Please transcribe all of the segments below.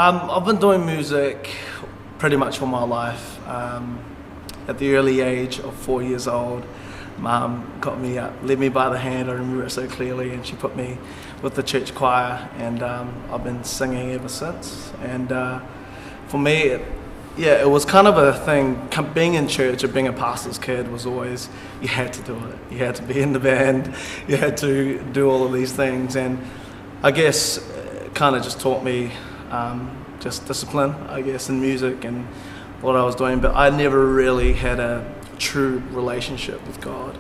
I've been doing music pretty much all my life. At the early age of 4 years old, Mum got me up, led me by the hand, I remember it so clearly, and she put me with the church choir, and I've been singing ever since. And for me, it was kind of a thing. Being in church or being a pastor's kid was always, you had to do it. You had to be in the band, you had to do all of these things, and I guess it kind of just taught me just discipline, I guess, in music and what I was doing, but I never really had a true relationship with God.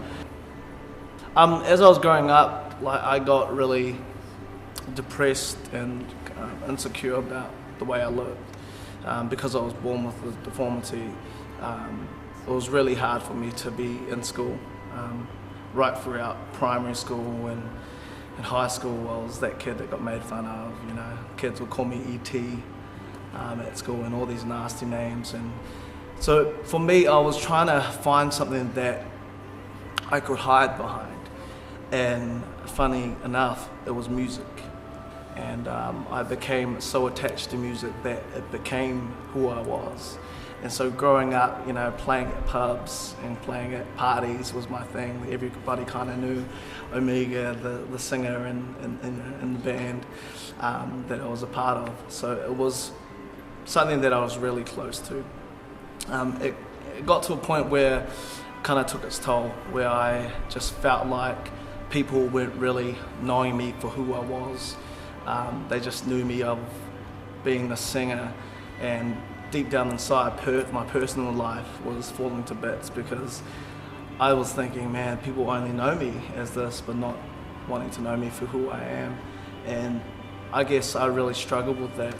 As I was growing up, I got really depressed and insecure about the way I looked. Because I was born with a deformity, it was really hard for me to be in school. Right throughout primary school and in high school, I was that kid that got made fun of. You know, kids would call me E.T. At school and all these nasty names. And so for me, I was trying to find something that I could hide behind. And funny enough, it was music. And I became so attached to music that it became who I was. And so growing up, you know, playing at pubs and playing at parties was my thing. Everybody kind of knew Omega, the singer in the band that I was a part of. So it was something that I was really close to. It got to a point where it kind of took its toll, where I just felt like people weren't really knowing me for who I was. They just knew me of being the singer, and deep down inside, my personal life was falling to bits because I was thinking, man, people only know me as this, but not wanting to know me for who I am. And I guess I really struggled with that,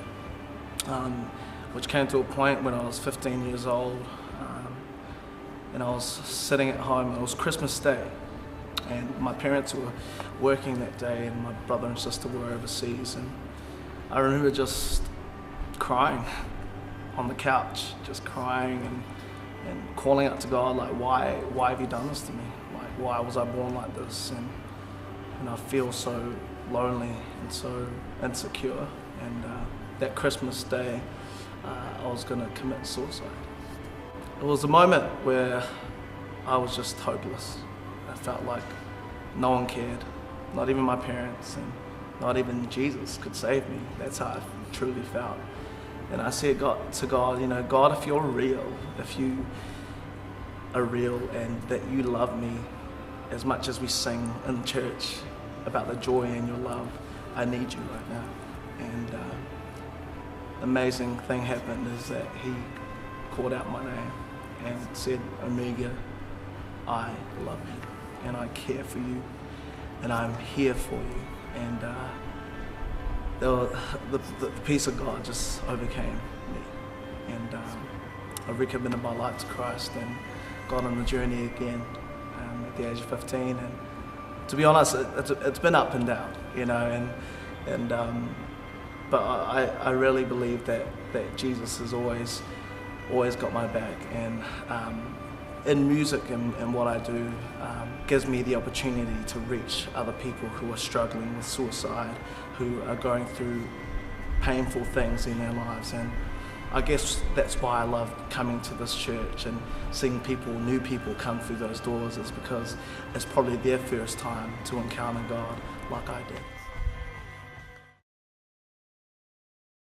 which came to a point when I was 15 years old, and I was sitting at home. It was Christmas Day. And my parents were working that day, and my brother and sister were overseas, and I remember just crying on the couch, just crying and calling out to God, like, why have you done this to me? Like, why was I born like this? And I feel so lonely and so insecure. And that Christmas Day, I was gonna commit suicide. It was a moment where I was just hopeless. I felt like no one cared, not even my parents, and not even Jesus could save me. That's how I truly felt. And I said to God, you know, God, if you're real, if you are real and that you love me as much as we sing in church about the joy in your love, I need you right now. And amazing thing happened is that he called out my name and said, Omega, I love you. And I care for you, and I'm here for you. And the peace of God just overcame me. And I recommitted my life to Christ and got on the journey again at the age of 15. And to be honest, it's been up and down, you know. But I really believe that Jesus has always got my back. And in music and what I do gives me the opportunity to reach other people who are struggling with suicide, who are going through painful things in their lives. And I guess that's why I love coming to this church and seeing new people come through those doors, is because it's probably their first time to encounter God like I did.